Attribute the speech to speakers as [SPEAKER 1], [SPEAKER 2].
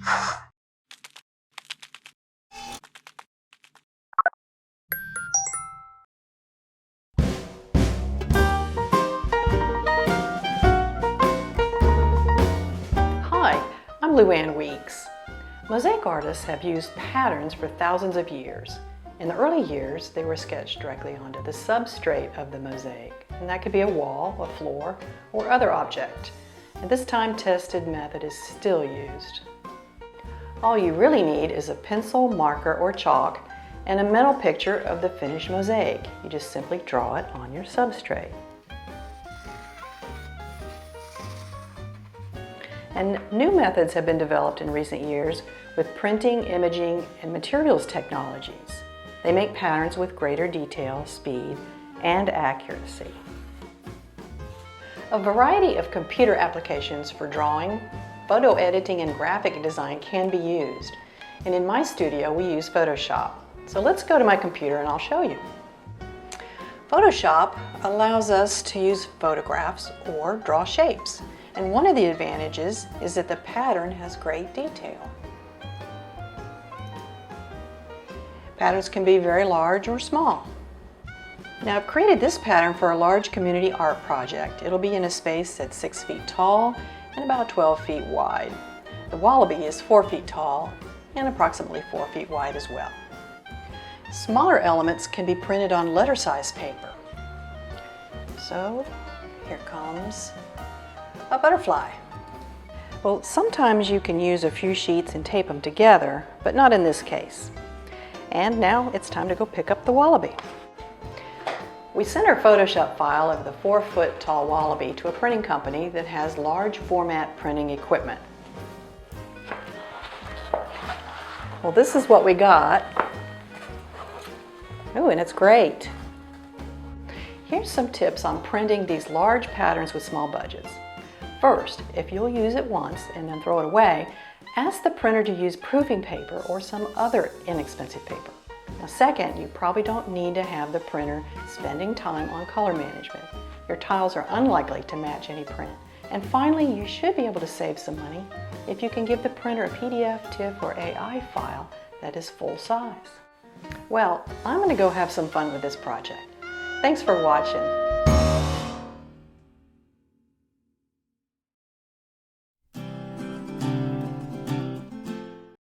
[SPEAKER 1] Hi, I'm Luann Weeks. Mosaic artists have used patterns for thousands of years. In the early years, they were sketched directly onto the substrate of the mosaic, and that could be a wall, a floor, or other object. And this time-tested method is still used. All you really need is a pencil, marker, or chalk, and a mental picture of the finished mosaic. You just simply draw it on your substrate. And new methods have been developed in recent years with printing, imaging, and materials technologies. They make patterns with greater detail, speed, and accuracy. A variety of computer applications for drawing, photo editing, and graphic design can be used. And in my studio, we use Photoshop. So let's go to my computer and I'll show you. Photoshop allows us to use photographs or draw shapes. And one of the advantages is that the pattern has great detail. Patterns can be very large or small. Now I've created this pattern for a large community art project. It'll be in a space that's 6 feet tall and about 12 feet wide. The wallaby is 4 feet tall and approximately 4 feet wide as well. Smaller elements can be printed on letter-size paper. So here comes a butterfly. Well, sometimes you can use a few sheets and tape them together, but not in this case. And now it's time to go pick up the wallaby. We sent our Photoshop file of the 4 foot tall wallaby to a printing company that has large format printing equipment. Well, this is what we got. Oh, and it's great. Here's some tips on printing these large patterns with small budgets. First, if you'll use it once and then throw it away, ask the printer to use proofing paper or some other inexpensive paper. Now second, you probably don't need to have the printer spending time on color management. Your tiles are unlikely to match any print. And finally, you should be able to save some money if you can give the printer a PDF, TIFF, or AI file that is full size. Well, I'm going to go have some fun with this project. Thanks for watching.